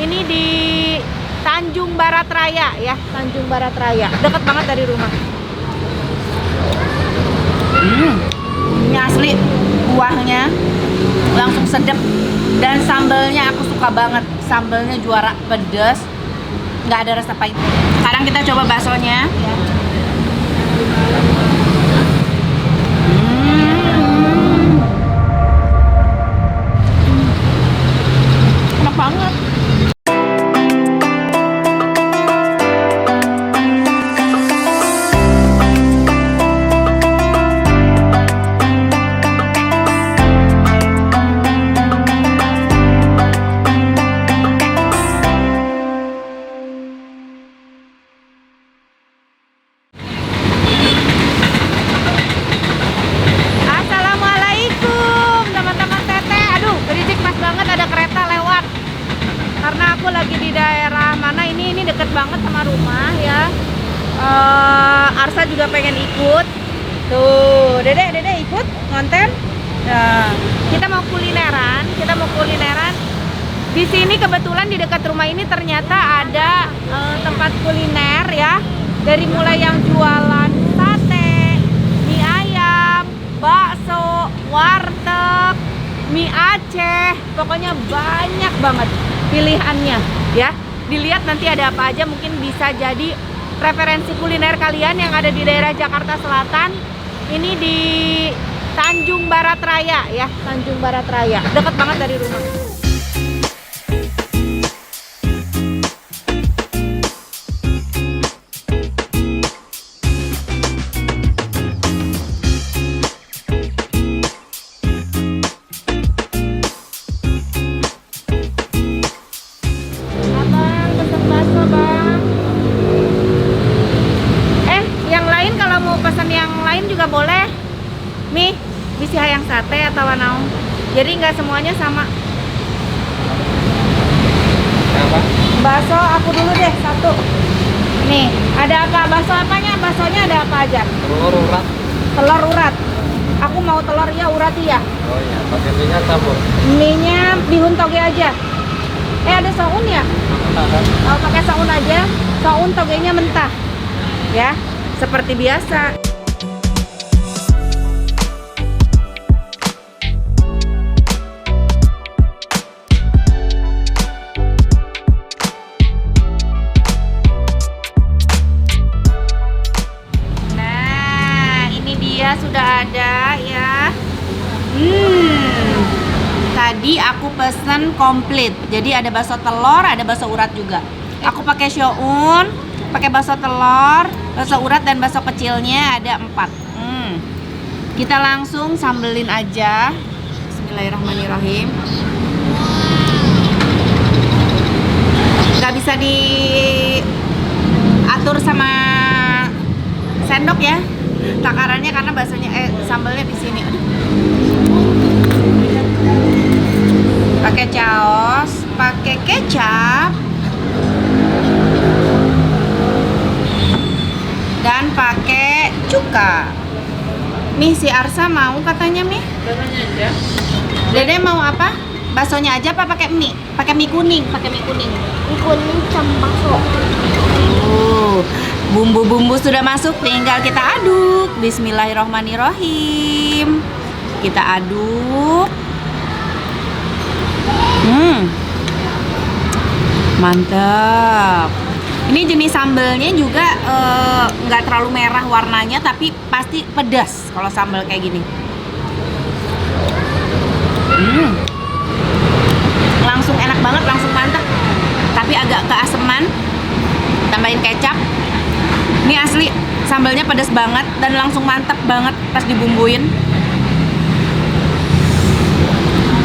Ini di Tanjung Barat Raya ya, Tanjung Barat Raya. Deket banget dari rumah. Ini asli, kuahnya langsung sedep dan sambalnya aku suka banget. Sambalnya juara, pedas, nggak ada rasa pahit. Sekarang kita coba baksonya. Enak banget. Assalamualaikum teman-teman Teteh. Aduh, berisik pas banget ada kereta lewat. Karena aku lagi di daerah mana ini deket banget sama rumah ya. Arsa juga pengen ikut. Tuh, Dedek ikut konten. Nah, kita mau kulineran. Di sini kebetulan di dekat rumah ini ternyata ada tempat kuliner ya. Dari mulai yang jualan sate, mie ayam, bakso, warteg, mie Aceh, pokoknya banyak banget pilihannya ya. Dilihat nanti ada apa aja, mungkin bisa jadi referensi kuliner kalian yang ada di daerah Jakarta Selatan. Ini di Tanjung Barat Raya ya, Tanjung Barat Raya, deket banget dari rumah. Juga boleh mie bisi hayang sate atau naon, jadi nggak semuanya sama. Apa? Bakso aku dulu deh satu. Nih ada apa, bakso apanya, baksonya ada apa aja? Telur urat. Telur urat, aku mau telur ya urat ya. Oh iya, pakai minyak campur. Mie-nya bihun toge aja. Ada soun ya? Oh, pakai soun aja. Soun togenya mentah ya, seperti biasa. Sudah ada ya. Tadi aku pesen komplit. Jadi ada bakso telur, ada bakso urat juga. Aku pakai shoun, pakai bakso telur, bakso urat dan bakso kecilnya ada 4. Kita langsung sambelin aja. Bismillahirrahmanirrahim. Gak bisa diatur sama sendok ya takarannya, karena baksonya sambalnya di sini. Pakai saus, pakai kecap, dan pakai cuka. Nih si Arsa mau katanya mie. Dede mau apa? Baksonya aja apa pakai mie? Pakai mie kuning, Mie kuning sama bakso. Bumbu-bumbu sudah masuk, tinggal kita aduk. Bismillahirrohmanirrohim. Kita aduk. Mantap. Ini jenis sambelnya juga nggak terlalu merah warnanya, tapi pasti pedas kalau sambal kayak gini. Langsung enak banget, langsung mantap. Tapi agak keaseman. Tambahin kecap. Ini asli sambalnya pedas banget dan langsung mantap banget pas dibumbuin.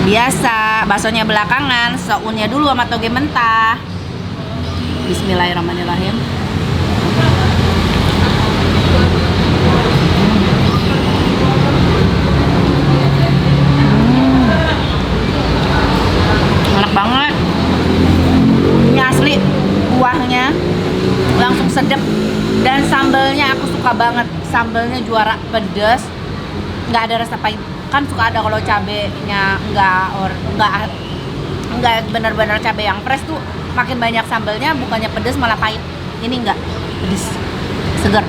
Biasa, baksonya belakangan, sounnya dulu sama toge mentah. Bismillahirrahmanirrahim. Enak banget. Ini asli, kuahnya langsung sedep. Dan sambalnya aku suka banget, sambalnya juara, pedas, nggak ada rasa pahit. Kan suka ada kalau cabenya nggak enggak benar-benar cabai yang fresh tuh makin banyak sambalnya, bukannya pedes malah pahit. Ini enggak pedes, segar.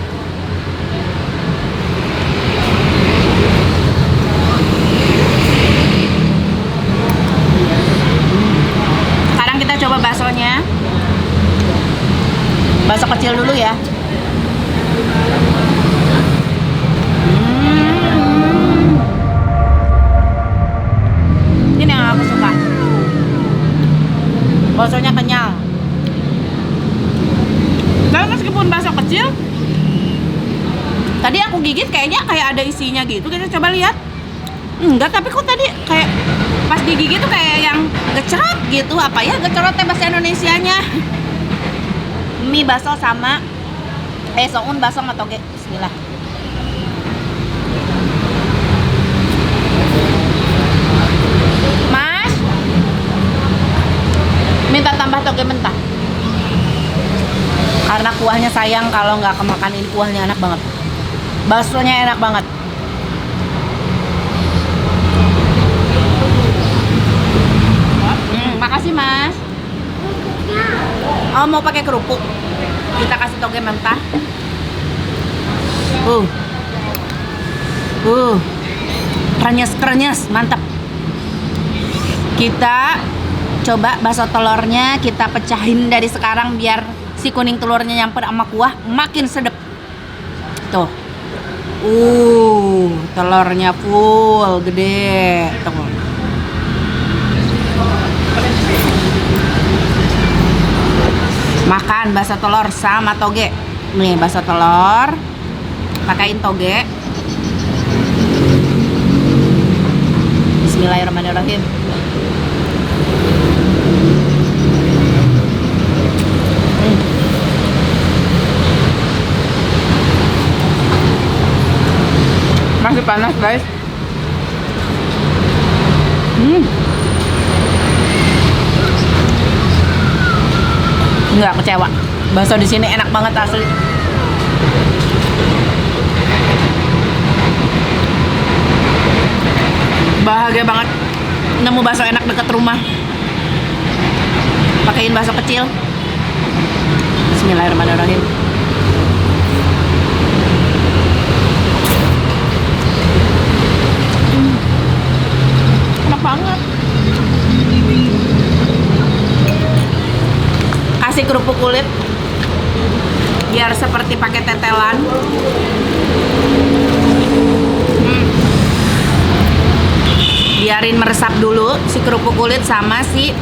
Sekarang kita coba baksonya. Bakso kecil dulu ya. Ini yang aku suka. Baksonya kenyal. Tapi meskipun bakso kecil, tadi aku gigit kayaknya kayak ada isinya gitu. Kita coba lihat. Enggak, tapi kok tadi kayak pas digigit tuh kayak yang gecerot gitu. Apa ya gecerot teh bahasa Indonesianya? Mie bakso sama soun bakso sama toge. Bismillah. Mas, minta tambah toge mentah. Karena kuahnya sayang kalau nggak kemakan, ini kuahnya enak banget. Baksonya enak banget. Makasih Mas. Oh, mau pakai kerupuk. Kita kasih toge mentah. Krenyes, mantap. Kita coba bakso telurnya, kita pecahin dari sekarang biar si kuning telurnya nyamper sama kuah makin sedep. Tuh. Telurnya full, gede. Tuh. Makan bakso telur sama toge. Nih bakso telur, pakain toge. Bismillahirrahmanirrahim. Masih panas guys. Nggak kecewa, bakso di sini enak banget asli. Bahagia banget nemu bakso enak dekat rumah. Pakein bakso kecil. Bismillahirrahmanirrahim. Enak banget. Kasih kerupuk kulit biar seperti pakai tetelan. Biarin meresap dulu si kerupuk kulit sama si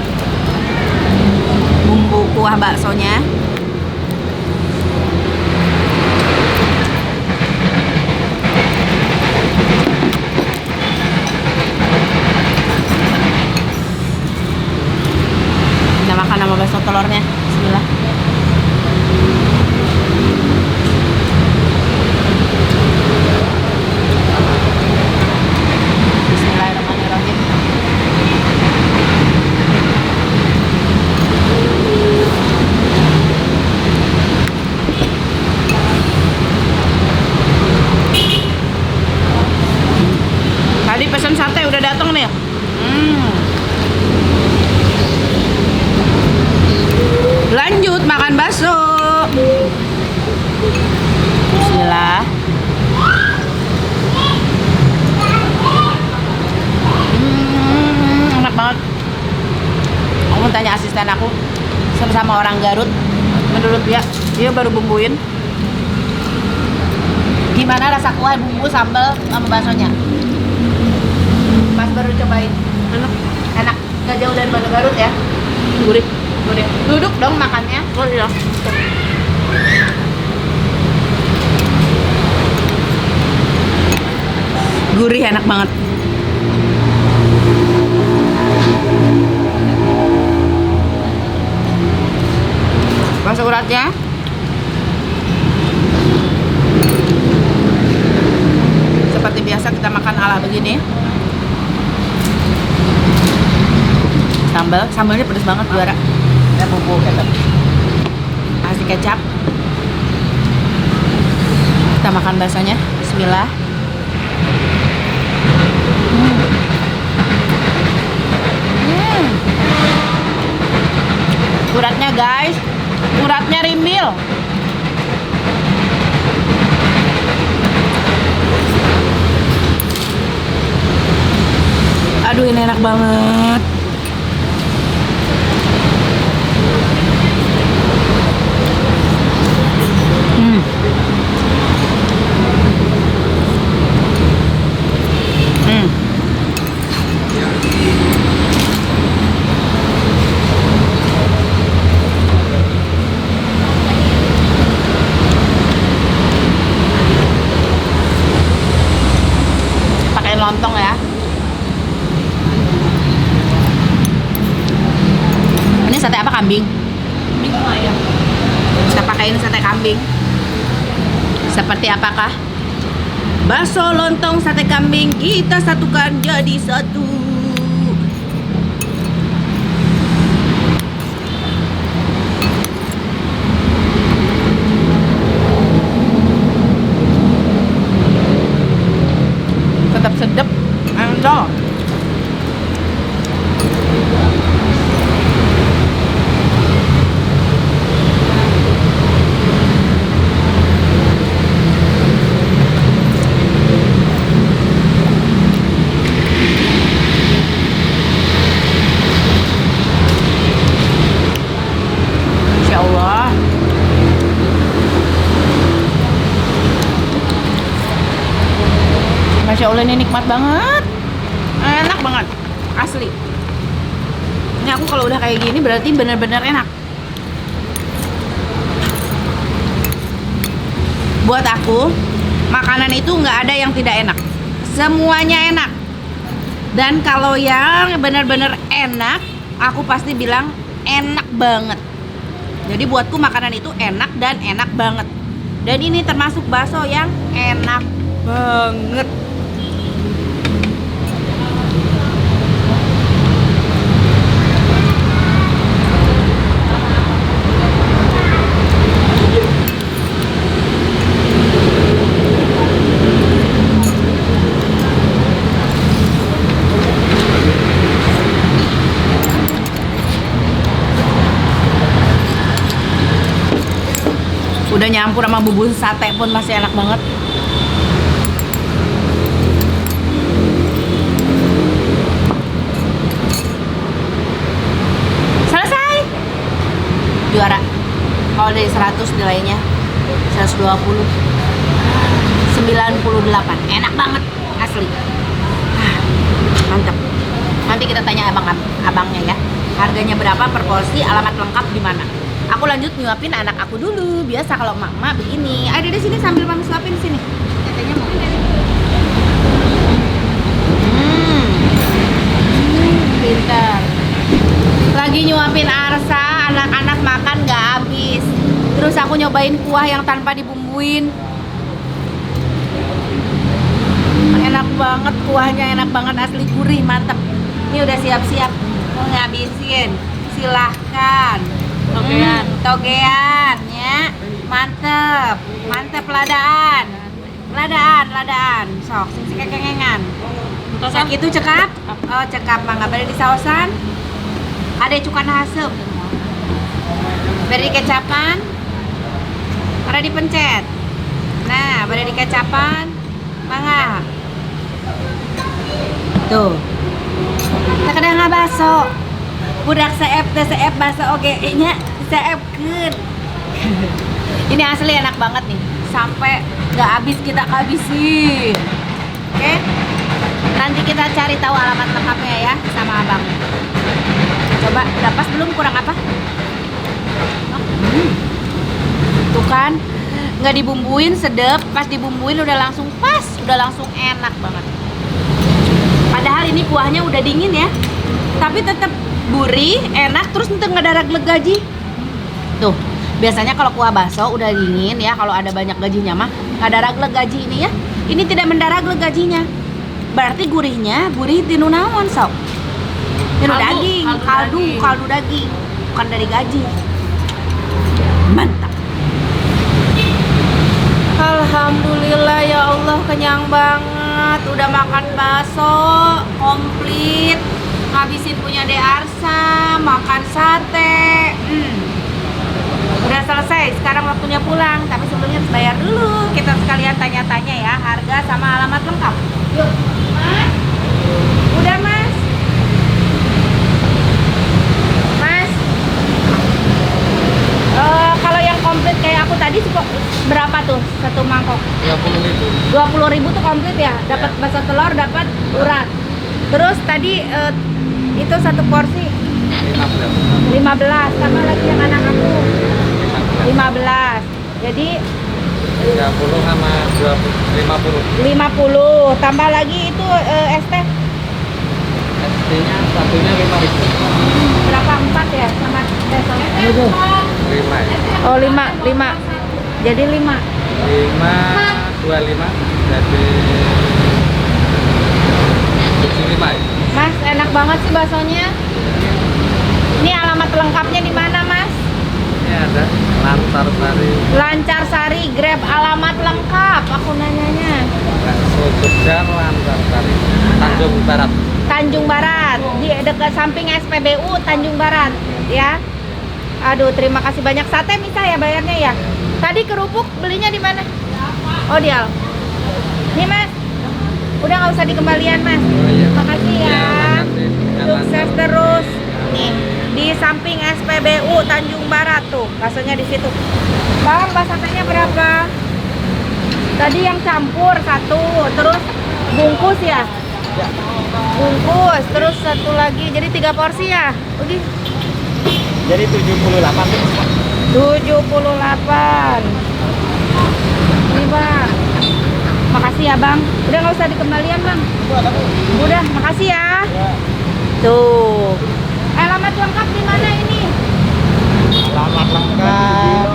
bumbu kuah baksonya. Kita makan sama bakso telurnya. Bismillah. Bismillahirrahmanirrahim. Tadi pesan sate udah datang nih. Lanjut makan bakso. Bismillah. Enak banget. Aku mau tanya asisten aku, sama orang Garut, menurut dia baru bumbuin. Gimana rasa kuah, bumbu, sambal sama baksonya? Pas baru cobain. Enak. Gak jauh dari Batu Garut ya. Gurih. Duduk dong makannya. Oh iya. Gurih, enak banget. Bakso uratnya. Seperti biasa kita makan ala begini. Sambalnya pedas banget, juara. Ada bumbu kecap. Kasih kecap. Kita makan baksonya. Bismillah. Uratnya guys, uratnya rimbil. Aduh ini enak banget. Pakai lontong ya. Ini sate apa, kambing? Ayam. Kita pakein sate kambing. Seperti apakah? Bakso, lontong, sate kambing kita satukan jadi satu. Tetap sedap, enak. Masya Allah. Masya Allah, ini nikmat banget. Enak banget. Asli. Ini aku kalau udah kayak gini berarti bener-bener enak. Buat aku, makanan itu nggak ada yang tidak enak. Semuanya enak. Dan kalau yang bener-bener enak, aku pasti bilang enak banget. Jadi buatku makanan itu enak dan enak banget. Dan ini termasuk bakso yang enak banget. Udah nyampur sama bumbu sate pun masih enak banget. Selesai. Juara. Kalau dari 100 nilainya 120. 98. Enak banget asli. Mantap. Nanti kita tanya abangnya ya. Harganya berapa per porsi, alamat lengkap di mana. Aku lanjut nyuapin anak aku dulu. Biasa kalau emak begini. Ayo di sini sambil mami suapin sini. Tetenya mau. Pintar. Lagi nyuapin Arsa, anak-anak makan nggak habis. Terus aku nyobain kuah yang tanpa dibumbuin. Enak banget kuahnya, enak banget asli, gurih, mantep. Ini udah siap-siap mau ngabisin. Silahkan. Togean ya, mantep, ladaan, sok, sing kekengengan. Sok itu cekap, oh cekap mah nggak boleh disausan. Ada cukan asem, beri kecapan, ada dipencet. Nah, beri kecapan, mangga. Tuh, terkadang nggak baso. Budak seep baso oke nya seepkeun. Ini asli enak banget nih. Sampai nggak habis kita habisin. Oke? Nanti kita cari tahu alamat lengkapnya ya sama abang. Coba udah pas belum, kurang apa? Tuh kan nggak dibumbuin sedep, pas dibumbuin udah langsung pas, udah langsung enak banget. Padahal ini kuahnya udah dingin ya, tapi tetap gurih, enak, terus nanti nggak ada ragleg gaji. Tuh, biasanya kalau kuah bakso udah dingin ya, kalau ada banyak gajinya mah nggak ada ragleg gaji ini ya. Ini tidak mendaragleg gajinya. Berarti gurihnya, gurih tinu naon sok. Tinu daging, kaldu daging, bukan dari gaji. Mantap. Alhamdulillah ya Allah, kenyang banget. Udah makan bakso komplit. ngabisin punya De Arsa, makan sate. Udah selesai, sekarang waktunya pulang. Tapi sebelumnya harus bayar dulu. Kita sekalian tanya-tanya ya, harga sama alamat lengkap. Yuk, Mas. Udah, Mas. Mas. Kalau yang komplit kayak aku tadi berapa tuh satu mangkok? 20.000. 20.000 tuh komplit ya, dapat bakso telur, dapat urat. Terus tadi itu satu porsi 15, sama lagi yang anak aku 15. Jadi 30 sama 50. 50, tambah lagi itu ST ST-nya satunya 5.000. berapa? 4 ya sama besoknya? 5 ya. Oh 5. Jadi 5. 25 jadi 75 ya. Mas, enak banget sih baksonya. Ini alamat lengkapnya di mana, Mas? Ini ada Lancar Sari. Lancar Sari, Grab alamat lengkap. Aku nanyanya. Bakso Jogja Lancar Sari. Tanjung Barat. Tanjung Barat, di dekat samping SPBU Tanjung Barat, ya. Aduh, terima kasih banyak. Sate bisa ya bayarnya ya? Tadi kerupuk belinya di mana? Oh, di Al. Nih, Mas. Udah nggak usah dikembalian, Mas. Oh, iya. Makasih ya. Iya, makasih. Sukses terus. Nih, di samping SPBU Tanjung Barat tuh, baksonya di situ. Bang, satenya berapa? Tadi yang campur 1, terus bungkus ya? Bungkus, terus satu lagi, jadi 3 porsi ya? Udah. Jadi 78 tuh. 78. Ini Bang. Makasih ya Bang. Udah nggak usah dikembalian Bang. Udah, makasih ya. Tuh. Alamat lengkap di mana ini? Alamat lengkap.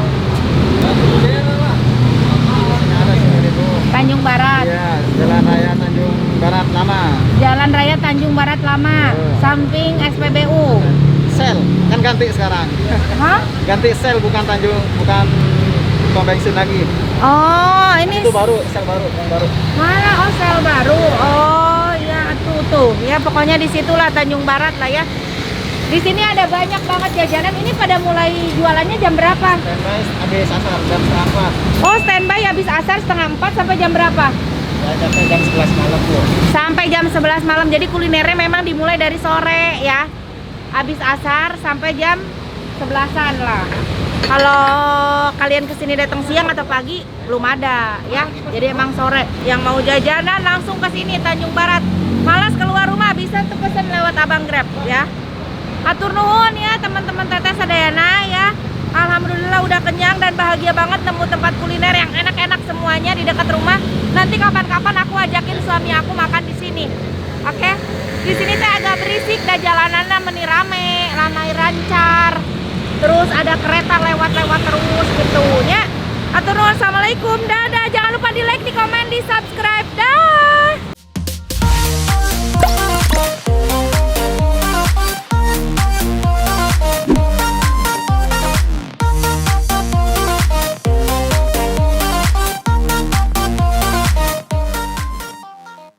Tanjung Barat. Iya, Jalan Raya Tanjung Barat Lama. Jalan Raya Tanjung Barat Lama, samping SPBU. Sel, kan ganti sekarang. Hah? Ganti sel bukan pom bensin lagi. Oh, ini Itu baru, sel baru, yang baru. mana? Oh, sel baru. Oh, ya tuh. Ya pokoknya di situlah Tanjung Barat lah ya. Di sini ada banyak banget jajanan. Ini pada mulai jualannya jam berapa? Standby habis asar jam 4. Oh, standby habis asar setengah 4 sampai jam berapa? Ya, sampai jam 11 malam tuh. Sampai jam 11 malam. Jadi kulinernya memang dimulai dari sore ya. Habis asar sampai jam 11-an lah. Kalau kalian kesini datang siang atau pagi belum ada ya. Jadi emang sore. Yang mau jajanan langsung ke sini Tanjung Barat. Malas keluar rumah bisa tuh pesen lewat Abang Grab ya. Atur nuhun ya teman-teman Teteh Sadayana ya. Alhamdulillah udah kenyang dan bahagia banget nemu tempat kuliner yang enak-enak semuanya di dekat rumah. Nanti kapan-kapan aku ajakin suami aku makan di sini. Oke? Di sini teh agak berisik dan jalanannya meni rame, lanai lancar. Terus ada kereta lewat-lewat terus gitu ya. Atur nuhun, assalamualaikum, dadah. Jangan lupa di like, di komen, di subscribe, dah.